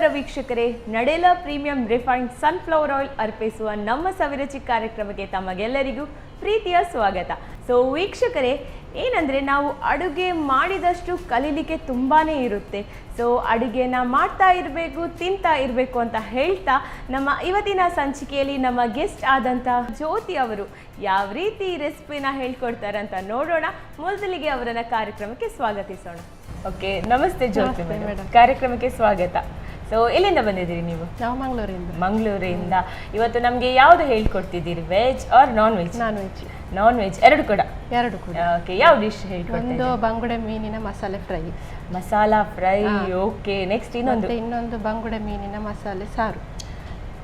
ನಮಸ್ಕಾರ ವೀಕ್ಷಕರೇ, ನಡೆಲ premium refined sunflower oil ಅರ್ಪಿಸುವ ನಮ್ಮ ಸವಿರುಚಿ ಕಾರ್ಯಕ್ರಮಕ್ಕೆ ತಮಗೆಲ್ಲರಿಗೂ ಪ್ರೀತಿಯ ಸ್ವಾಗತ. ಸೊ ವೀಕ್ಷಕರೇ, ಏನಂದರೆ ನಾವು ಅಡುಗೆ ಮಾಡಿದಷ್ಟು ಕಲೀಲಿಕ್ಕೆ ತುಂಬಾ ಇರುತ್ತೆ. ಸೊ ಅಡುಗೆನ ಮಾಡ್ತಾ ಇರಬೇಕು, ತಿಂತಾ ಇರಬೇಕು ಅಂತ ಹೇಳ್ತಾ ನಮ್ಮ ಇವತ್ತಿನ ಸಂಚಿಕೆಯಲ್ಲಿ ನಮ್ಮ ಗೆಸ್ಟ್ ಆದಂಥ ಜ್ಯೋತಿ ಅವರು ಯಾವ ರೀತಿ ರೆಸಿಪಿನ ಹೇಳ್ಕೊಡ್ತಾರೆ ಅಂತ ನೋಡೋಣ. ಮೊದಲಿಗೆ ಅವರನ್ನ ಕಾರ್ಯಕ್ರಮಕ್ಕೆ ಸ್ವಾಗತಿಸೋಣ. ಓಕೆ, ನಮಸ್ತೆ ಜ್ಯೋತಿ ಮೇಡಮ್, ಕಾರ್ಯಕ್ರಮಕ್ಕೆ ಸ್ವಾಗತ. ಸೊ ಎಲ್ಲಿಂದ ಬಂದಿದ್ದೀರಿ ನೀವು? ನಾವು ಮಂಗಳೂರಿಂದ. ಇವತ್ತು ನಮಗೆ ಯಾವುದು ಹೇಳ್ಕೊಡ್ತಿದ್ದೀರಿ, veg or non veg? Non veg ಎರಡು ಕೂಡ. ಓಕೆ, ಯಾವ ಡಿಶ್ ಹೇಳ್ಕೊಡ್ತೀರಿ? ಒಂದು ಬಂಗುಡೆ ಮೀನಿನ ಮಸಾಲೆ fry. Masala fry, okay. Next ಇನ್ನೊಂದು ಬಂಗುಡೆ ಮೀನಿನ ಮಸಾಲೆ ಸಾರು.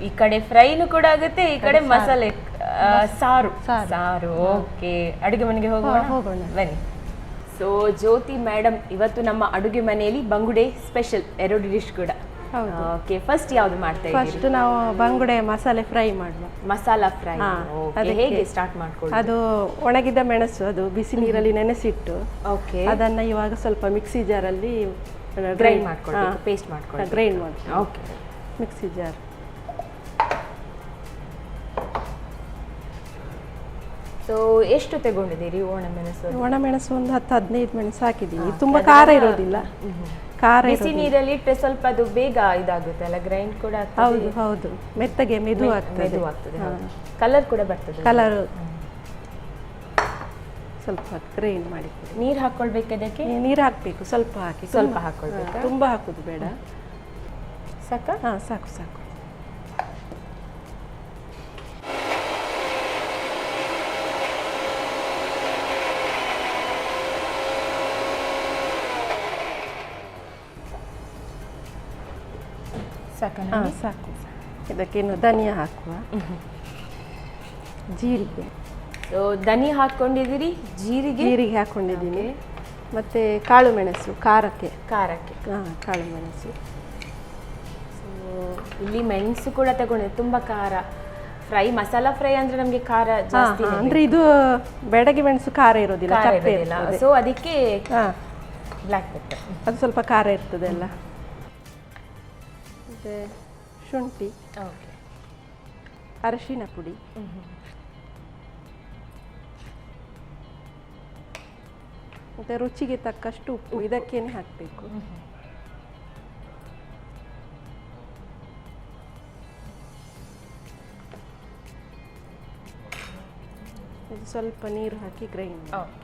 ಈ ಕಡೆ ಫ್ರೈನು ಕೂಡ ಆಗುತ್ತೆ, ಈ ಕಡೆ ಮಸಾಲೆ ಸಾರು. ಓಕೆ, ಅಡುಗೆ ಮನೆಗೆ ಹೋಗೋಣ ಬನ್ನಿ. ಸೊ ಜ್ಯೋತಿ ಮೇಡಮ್, ಇವತ್ತು ನಮ್ಮ ಅಡುಗೆ ಮನೆಯಲ್ಲಿ ಬಂಗುಡೆ ಸ್ಪೆಷಲ್ ಎರಡು ಡಿಶ್ ಕೂಡ. ಓಕೆ, ಫಸ್ಟ್ ಯಾವುದು ಮಾಡ್ತಾ ಇದ್ದೀರಿ? ಫಸ್ಟ್ ನಾವು ಬಂಗುಡೆ ಮಸಾಲೆ ಫ್ರೈ ಮಾಡುವ. ಮಸಾಲಾ ಫ್ರೈ ಹೇಗೆ ಸ್ಟಾರ್ಟ್ ಮಾಡ್ಕೊಳ್ಳಿ? ಅದು ಒಣಗಿದ ಮೆಣಸು, ಅದು ಬಿಸಿ ನೀರಲ್ಲಿ ನೆನೆಸಿಟ್ಟು ಓಕೆ, ಅದನ್ನ ಇವಾಗ ಸ್ವಲ್ಪ ಮಿಕ್ಸಿ ಜಾರಲ್ಲಿ ಗ್ರೈಂಡ್ ಮಾಡ್ಕೊಳ್ಳಿ, ಪೇಸ್ಟ್ ಮಾಡ್ಕೊಳ್ಳಿ, ಗ್ರೈಂಡ್ ಮಾಡ್ತೀವಿ. Okay, mixie jar. ಸೊ ಎಷ್ಟು ತಗೊಂಡಿದ್ದೀರಿ ಒಣಮೆಣಸು? ಒಣಮೆಣಸು ಒಂದು 10-15 ಮೆಣಸು ಹಾಕಿದ್ದೀವಿ. ತುಂಬಾ ಖಾರ ಇರೋದಿಲ್ಲ. ಬಿಸಿ ನೀರಲ್ಲಿ ಇಟ್ಟರೆ ಸ್ವಲ್ಪ ಅದು ಬೇಗ ಇದಾಗುತ್ತೆ ಅಲ್ಲ, ಗ್ರೈಂಡ್ ಕೂಡ ಆಗ್ತದೆ. ಹೌದು, ಮೆತ್ತಗೆ ಮೆದು ಆಗ್ತದೆ. ಕಲರ್ ಕೂಡ ಬರ್ತದೆ. ಕಲರ್ ಸ್ವಲ್ಪ ಗ್ರೈಂಡ್ ಮಾಡಿ. ನೀರು ಹಾಕೊಳ್ಬೇಕು, ಅದಕ್ಕೆ ನೀರು ಹಾಕಬೇಕು, ಸ್ವಲ್ಪ ಹಾಕಿ. ಸ್ವಲ್ಪ ಹಾಕೊಳ್ಬೇಕು, ತುಂಬಾ ಹಾಕುದು ಬೇಡ. ಸಾಕ? ಸಾಕು ಸಾಕು. ಸಾಕು. ಇದಕ್ಕೇನು ಧನಿಯಾ ಹಾಕುವ, ಜೀರಿಗೆ. ಧನಿಯಾ ಹಾಕೊಂಡಿದ್ದೀರಿ, ಜೀರಿಗೆ ಹಾಕೊಂಡಿದ್ದೀನಿ. ಮತ್ತೆ ಕಾಳು ಮೆಣಸು ಖಾರಕ್ಕೆ. ಕಾಳು ಮೆಣಸು. ಸೊ ಇಲ್ಲಿ ಮೆಣಸು ಕೂಡ ತಗೊಂಡಿದ್ದೆ, ತುಂಬಾ ಖಾರ. ಫ್ರೈ, ಮಸಾಲಾ ಫ್ರೈ ಅಂದ್ರೆ ನಮಗೆ ಖಾರ ಜಾಸ್ತಿ. ಅಂದ್ರೆ ಇದು ಬೆಡಗಿ ಮೆಣಸು ಖಾರ ಇರೋದಿಲ್ಲ, ಸೊ ಅದಕ್ಕೆ ಬ್ಲ್ಯಾಕ್ ಪೆಪ್ಪರ್ ಅದು ಸ್ವಲ್ಪ ಖಾರ ಇರ್ತದೆ ಅಲ್ಲ. ಶುಂಠಿ, ಅರಿಶಿನ ಪುಡಿ, ಮತ್ತೆ ರುಚಿಗೆ ತಕ್ಕಷ್ಟು ಉಪ್ಪು ಇದಕ್ಕೇನೆ ಹಾಕಬೇಕು. ಇದು ಸ್ವಲ್ಪ ನೀರು ಹಾಕಿ ಗ್ರೈಂಡ್ ಮಾಡಿ.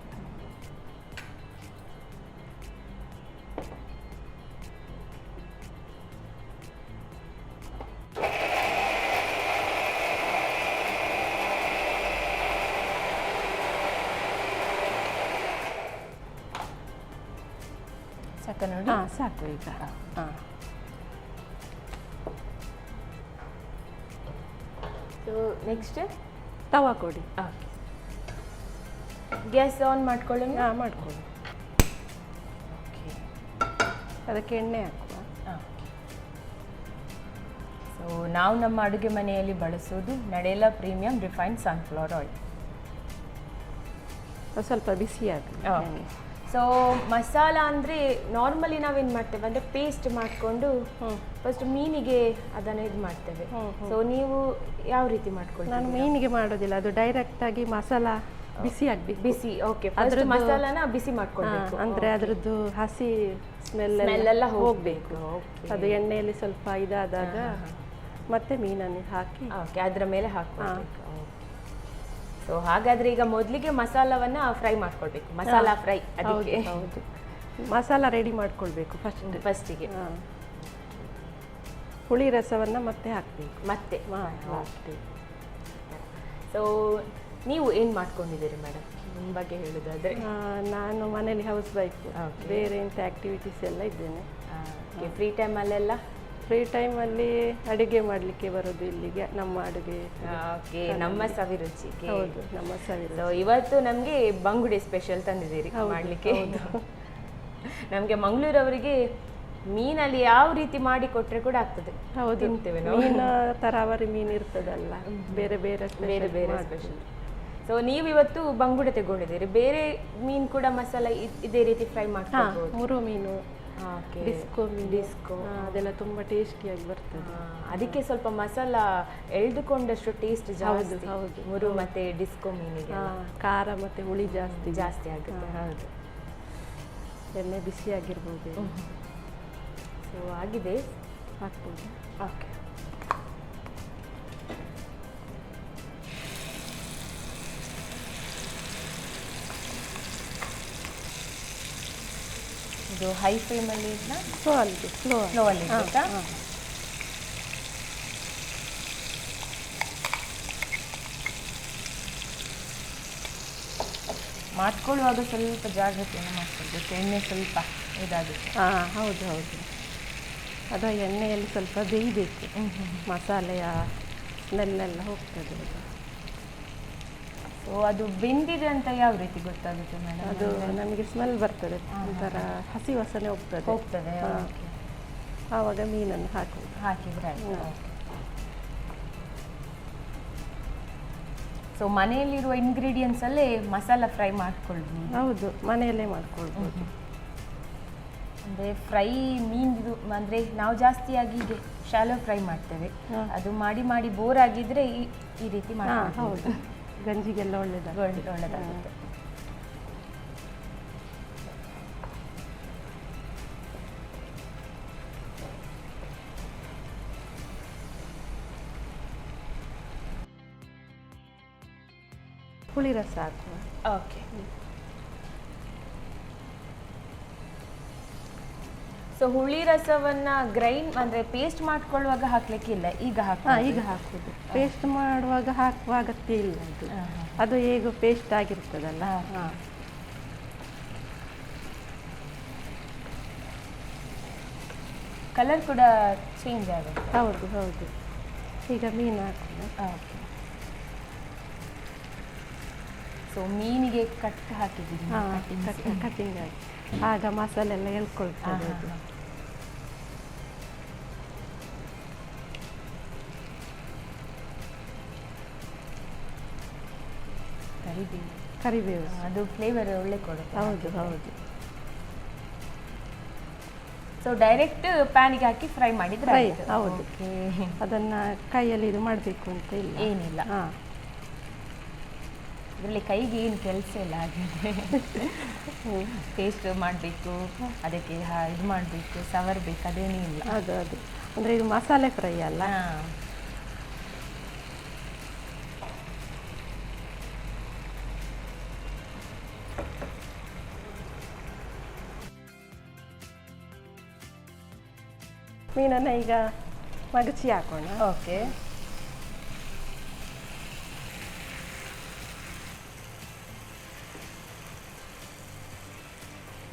ಸಾಕು ಈಗ. ನೆಕ್ಸ್ಟ್ ತವಾ ಕೊಡಿ. ಗ್ಯಾಸ್ ಆನ್ ಮಾಡ್ಕೊಳ್ಳಿ. ಮಾಡ್ಕೊಳ್ಳಿ. ಅದಕ್ಕೆ ಎಣ್ಣೆ ಹಾಕುವ. ಸೊ ನಾವು ನಮ್ಮ ಅಡುಗೆ ಮನೆಯಲ್ಲಿ ಬಳಸೋದು ನಡೆಲ ಪ್ರೀಮಿಯಂ ರಿಫೈನ್ಡ್ ಸನ್ಫ್ಲವರ್ ಆಯಿಲ್. ಸ್ವಲ್ಪ ಬಿಸಿ ಆಗಲಿ. ಸೊ ಮಸಾಲ ಅಂದರೆ ನಾರ್ಮಲಿ ನಾವೇನು ಮಾಡ್ತೇವೆ ಅಂದರೆ ಪೇಸ್ಟ್ ಮಾಡಿಕೊಂಡು ಫಸ್ಟ್ ಮೀನಿಗೆ ಅದನ್ನು ಇದು ಮಾಡ್ತೇವೆ. ಸೊ ನೀವು ಯಾವ ರೀತಿ ಮಾಡ್ಕೊಳ್ಳಿ? ನಾನು ಮೀನಿಗೆ ಮಾಡೋದಿಲ್ಲ, ಅದು ಡೈರೆಕ್ಟ್ ಆಗಿ ಮಸಾಲ ಬಿಸಿ ಆಗಬೇಕು. ಬಿಸಿ, ಓಕೆ. ಅದ್ರ ಮಸಾಲಾನ ಬಿಸಿ ಮಾಡ್ಕೊಳ್ಬೇಕು, ಅಂದರೆ ಅದರದ್ದು ಹಸಿ ಸ್ಮೆಲ್ ಎಲ್ಲ ಹೋಗಬೇಕು. ಅದು ಎಣ್ಣೆಯಲ್ಲಿ ಸ್ವಲ್ಪ ಇದಾದಾಗ ಮತ್ತೆ ಮೀನನ್ನು ಹಾಕಿ ಅದರ ಮೇಲೆ ಹಾಕಬೇಕು. ಸೊ ಹಾಗಾದ್ರೆ ಈಗ ಮೊದಲಿಗೆ ಮಸಾಲವನ್ನ ಫ್ರೈ ಮಾಡ್ಕೊಳ್ಬೇಕು, ಮಸಾಲಾ ಫ್ರೈ. ಅದಕ್ಕೆ ಹೌದು, ಮಸಾಲ ರೆಡಿ ಮಾಡ್ಕೊಳ್ಬೇಕು ಫಸ್ಟಿಗೆ. ಹುಳಿ ರಸವನ್ನ ಮತ್ತೆ ಹಾಕಬೇಕು. ಮತ್ತೆ ಸೊ ನೀವು ಏನು ಮಾಡ್ಕೊಂಡಿದ್ದೀರಿ ಮೇಡಮ್, ನಿಮ್ಮ ಬಗ್ಗೆ ಹೇಳೋದಾದ್ರೆ? ನಾನು ಮನೇಲಿ ಹೌಸ್ ವೈಫ್, ಬೇರೆ ಎಂಥ ಆ್ಯಕ್ಟಿವಿಟೀಸ್ ಎಲ್ಲ ಇದ್ದೇನೆ. ಫ್ರೀ ಟೈಮಲ್ಲೆಲ್ಲ? ಫ್ರೀ ಟೈಮಲ್ಲಿ ಅಡುಗೆ ಮಾಡಲಿಕ್ಕೆ ಬರೋದು ಇಲ್ಲಿಗೆ, ನಮ್ಮ ಅಡುಗೆ. ನಮ್ಮ ಸವಿರುಚಿಗೆ. ಹೌದು, ನಮ್ಮ ಸವಿರುಚಿ. ಸೊ ಇವತ್ತು ನಮಗೆ ಬಂಗುಡೆ ಸ್ಪೆಷಲ್ ತಂದಿದ್ದೀರಿ ಮಾಡಲಿಕ್ಕೆ. ನಮಗೆ ಮಂಗಳೂರವರಿಗೆ ಮೀನಲ್ಲಿ ಯಾವ ರೀತಿ ಮಾಡಿ ಕೊಟ್ಟರೆ ಕೂಡ ಆಗ್ತದೆ. ಹೌದು, ತಿಂತೇವೆ ನಾವು. ಮೀನು ತರಾವರಿ ಮೀನು ಇರ್ತದಲ್ಲ, ಬೇರೆ ಬೇರೆ ಸ್ಪೆಷಲ್. ಸೊ ನೀವು ಇವತ್ತು ಬಂಗುಡೆ ತಗೊಂಡಿದ್ದೀರಿ, ಬೇರೆ ಮೀನು ಕೂಡ ಮಸಾಲ ಇದೇ ರೀತಿ ಫ್ರೈ ಮಾಡ್ಕೊಂಡು? ಮುರು ಮೀನು, ಡಿಸ್ಕೋ ಡಿಸ್ಕೋ ಅದೆಲ್ಲ ತುಂಬ ಟೇಸ್ಟಿಯಾಗಿ ಬರ್ತದೆ. ಅದಕ್ಕೆ ಸ್ವಲ್ಪ ಮಸಾಲ ಎಳೆದುಕೊಂಡಷ್ಟು ಟೇಸ್ಟ್ ಜಾಸ್ತಿ. ಹೌದು. ಮುರು ಮತ್ತೆ ಡಿಸ್ಕೋ ಮೀನಿಗೆ ಖಾರ ಮತ್ತು ಹುಳಿ ಜಾಸ್ತಿ ಆಗುತ್ತೆ. ಹೌದು. ಎಣ್ಣೆ ಬಿಸಿಯಾಗಿರ್ಬೋದು. ಸೊ ಆಗಿದೆ, ಹಾಕ್ಬೋದು. ಓಕೆ. ಇದು ಹೈ ಫ್ಲೇಮಲ್ಲಿ ಸ್ಲೋ ಅಲ್ಲಿ ಇಡ್ಬೇಕಾ? ಮಾಡ್ಕೊಳ್ಳುವಾಗ ಸ್ವಲ್ಪ ಜಾಗ್ರತೆಯನ್ನು ಮಾಡ್ಕೊಳ್ಬೇಕು, ಎಣ್ಣೆ ಸ್ವಲ್ಪ ಇದಾಗುತ್ತೆ. ಹೌದು. ಅದು ಎಣ್ಣೆಯಲ್ಲಿ ಸ್ವಲ್ಪ ಬೇಯಬೇಕು, ಮಸಾಲೆಯ ಸ್ಮೆಲ್ಲೆಲ್ಲ ಹೋಗ್ತದೆ. ಸೊ ಅದು ಬೆಂದಿದೆ ಅಂತ ಯಾವ ರೀತಿ ಗೊತ್ತಾಗುತ್ತೆ ಮೇಡಮ್? ಅದು ನಮಗೆ ಸ್ಮೆಲ್ ಬರ್ತದೆ, ಒಂಥರ ಹಸಿ ವಾಸನೆ ಹೋಗ್ತದೆ. ಆವಾಗ ಮೀನನ್ನು ಹಾಕಿದ್ರೆ ಸೊ ಮನೆಯಲ್ಲಿರುವ ಇಂಗ್ರೀಡಿಯೆಂಟ್ಸ್ ಅಲ್ಲೇ ಮಸಾಲ ಫ್ರೈ ಮಾಡ್ಕೊಳ್ಬೋದು. ಹೌದು, ಮನೆಯಲ್ಲೇ ಮಾಡ್ಕೊಳ್ಬೋದು. ಅಂದರೆ ಫ್ರೈ ಮೀನು ಅಂದರೆ ನಾವು ಜಾಸ್ತಿಯಾಗಿ ಹೀಗೆ ಶಾಲೋ ಫ್ರೈ ಮಾಡ್ತೇವೆ. ಅದು ಮಾಡಿ ಬೋರ್ ಆಗಿದ್ರೆ ಈ ರೀತಿ ಮಾಡಿ. ಹೌದು, ಗಂಜಿಗೆಲ್ಲ ಒಳ್ಳೆದಾಗುತ್ತೆ. ಹುಳಿ ರಸ ಹಾಕುವ. ಓಕೆ. ಸೊ ಹುಳಿ ರಸವನ್ನ ಗ್ರೈಂಡ್ ಅಂದರೆ ಪೇಸ್ಟ್ ಮಾಡ್ಕೊಳ್ಳುವಾಗ ಹಾಕ್ಲಿಕ್ಕಿಲ್ಲ, ಈಗ ಹಾಕುದು. ಪೇಸ್ಟ್ ಮಾಡುವಾಗ ಹಾಕುವ ಅಗತ್ಯ ಇಲ್ಲ. ಅದು ಹೇಗೂ ಪೇಸ್ಟ್ ಆಗಿರ್ತದಲ್ಲ. ಕಲರ್ ಕೂಡ ಚೇಂಜ್ ಆಗುತ್ತೆ. ಹೌದು. ಈಗ ಮೀನು ಹಾಕೋಣ. ಓಕೆ. ಸೊ ಮೀನಿಗೆ ಕಟ್ ಹಾಕಿದ್ದೀವಿ, ಕಟ್ಟಿಂಗ್ ಆಗಿ ಆಗ ಮಸಾಲೆ ಎಲ್ಲ ಎಳ್ಕೊಳ್ತದೆ. ಕರಿಬೇವು ಅದು ಫ್ಲೇವರ್ ಒಳ್ಳೆ ಕೊಡುತ್ತೆ. ಹೌದು. ಸೊ ಡೈರೆಕ್ಟ್ ಪ್ಯಾನಿಗೆ ಹಾಕಿ ಫ್ರೈ ಮಾಡಿದ್ರೆ ಹೌದು. ಅದನ್ನ ಕೈಯಲ್ಲಿ ಇದು ಮಾಡಬೇಕು ಅಂತ ಏನಿಲ್ಲ. ಇದರಲ್ಲಿ ಕೈಗೆ ಏನು ಕೆಲಸ ಇಲ್ಲ. ಹಾಗೆ ಪೇಸ್ಟ್ ಮಾಡಬೇಕು, ಅದಕ್ಕೆ ಇದು ಮಾಡಬೇಕು, ಸವರಬೇಕು, ಅದೇನೂ ಇಲ್ಲ. ಅದು ಅಂದರೆ ಇದು ಮಸಾಲೆ ಫ್ರೈ ಅಲ್ಲ. ಮೀನನ್ನು ಈಗ ಮಗಚಿ ಹಾಕೋಣ. ಓಕೆ.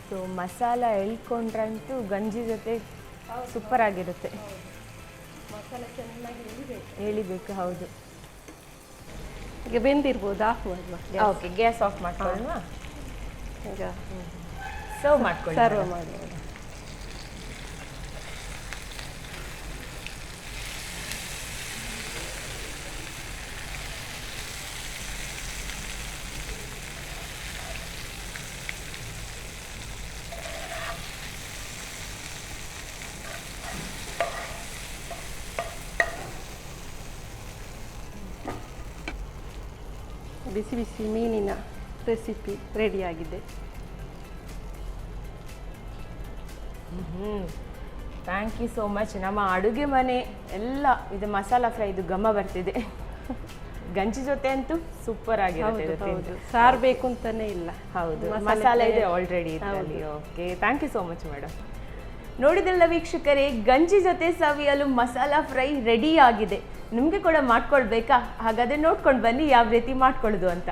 ಸೊ ಮಸಾಲ ಎಳ್ಕೊಂಡ್ರಂತೂ ಗಂಜಿ ಜೊತೆ ಸೂಪರ್ ಆಗಿರುತ್ತೆ. ಮಸಾಲೆ ಚೆನ್ನಾಗಿ ಎಳಿಬೇಕು. ಹೌದು. ಈಗ ಬೆಂದಿರ್ಬೋದು, ಆಫ್ ಮಾಡುವ. ಓಕೆ, ಗ್ಯಾಸ್ ಆಫ್ ಮಾಡ್ಕೊಳ್ಳೋಣ. ಈಗ ಸರ್ವ್ ಮಾಡುವ. ಬಿಸಿ ಬಿಸಿ ಮೀನಿನ ರೆಸಿಪಿ ರೆಡಿಯಾಗಿದೆ. Thank you so much. ನಮ್ಮ ಅಡುಗೆ ಮನೆ ಎಲ್ಲ ಇದು ಮಸಾಲ ಫ್ರೈ ಇದು ಘಮ ಬರ್ತಿದೆ. ಗಂಜಿ ಜೊತೆ ಅಂತೂ ಸೂಪರ್ ಆಗಿರುತ್ತೆ. ಸಾರು ಬೇಕು ಅಂತಾನೆ ಇಲ್ಲ. ಹೌದು, ಮಸಾಲೆ ಇದೆ ಆಲ್ರೆಡಿ ಇದರಲ್ಲಿ. Okay, thank you so much madam. ನೋಡಿದ್ರಲ್ಲ ವೀಕ್ಷಕರೇ, ಗಂಜಿ ಜೊತೆ ಸವಿಯಲು ಮಸಾಲ ಫ್ರೈ ರೆಡಿ ಆಗಿದೆ. ನಿಮಗೆ ಕೂಡ ಮಾಡ್ಕೊಳ್ಬೇಕಾ? ಹಾಗಾದ್ರೆ ನೋಡ್ಕೊಂಡು ಬನ್ನಿ ಯಾವ ರೀತಿ ಮಾಡ್ಕೊಳ್ಳೋದು ಅಂತ.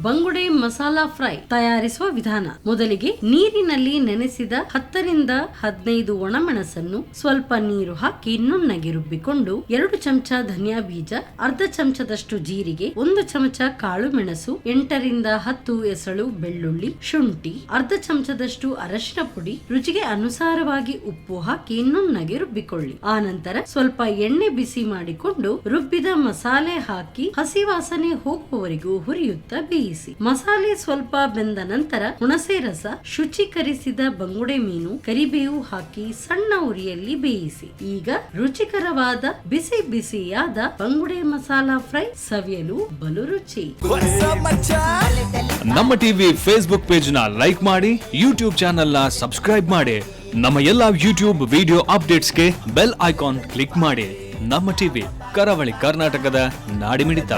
ಬಂಗುಡೆ ಮಸಾಲಾ ಫ್ರೈ ತಯಾರಿಸುವ ವಿಧಾನ. ಮೊದಲಿಗೆ ನೀರಿನಲ್ಲಿ ನೆನೆಸಿದ 10 ರಿಂದ 15 ಒಣಮೆಣಸನ್ನು ಸ್ವಲ್ಪ ನೀರು ಹಾಕಿ ನುಣ್ಣಗೆ ರುಬ್ಬಿಕೊಂಡು 2 ಚಮಚ ಧನಿಯಾ ಬೀಜ, ಅರ್ಧ ಚಮಚದಷ್ಟು ಜೀರಿಗೆ, 1 ಚಮಚ ಕಾಳು ಮೆಣಸು, 8 ರಿಂದ 10 ಎಸಳು ಬೆಳ್ಳುಳ್ಳಿ, ಶುಂಠಿ, ಅರ್ಧ ಚಮಚದಷ್ಟು ಅರಶಿನ ಪುಡಿ, ರುಚಿಗೆ ಅನುಸಾರವಾಗಿ ಉಪ್ಪು ಹಾಕಿ ನುಣ್ಣಗೆ ರುಬ್ಬಿಕೊಳ್ಳಿ. ಆನಂತರ ಸ್ವಲ್ಪ ಎಣ್ಣೆ ಬಿಸಿ ಮಾಡಿಕೊಂಡು ರುಬ್ಬಿದ ಮಸಾಲೆ ಹಾಕಿ ಹಸಿ ವಾಸನೆ ಹೋಗುವವರೆಗೂ ಹುರಿಯುತ್ತಾ ಬೇಯಿಸಿ. ಮಸಾಲೆ ಸ್ವಲ್ಪ ಬೆಂದ ನಂತರ ಹುಣಸೆ ರಸ, ಶುಚೀಕರಿಸಿದ ಬಂಗುಡೆ ಮೀನು, ಕರಿಬೇವು ಹಾಕಿ ಸಣ್ಣ ಉರಿಯಲ್ಲಿ ಬೇಯಿಸಿ. ಈಗ ರುಚಿಕರವಾದ ಬಿಸಿ ಬಿಸಿಯಾದ ಬಂಗುಡೆ ಮಸಾಲಾ ಫ್ರೈ ಸವಿಯಲು ಬಲು ರುಚಿ. ನಮ್ಮ ಟಿವಿ ಫೇಸ್ಬುಕ್ ಪೇಜ್ ನ ಲೈಕ್ ಮಾಡಿ, ಯೂಟ್ಯೂಬ್ ಚಾನೆಲ್ ನ ಸಬ್ಸ್ಕ್ರೈಬ್ ಮಾಡಿ. ನಮ್ಮ ಎಲ್ಲಾ ಯೂಟ್ಯೂಬ್ ವಿಡಿಯೋ ಅಪ್ಡೇಟ್ಸ್ಗೆ ಬೆಲ್ ಐಕಾನ್ ಕ್ಲಿಕ್ ಮಾಡಿ. ನಮ್ಮ ಟಿವಿ, ಕರಾವಳಿ ಕರ್ನಾಟಕದ ನಾಡಿಮಿಡಿತ.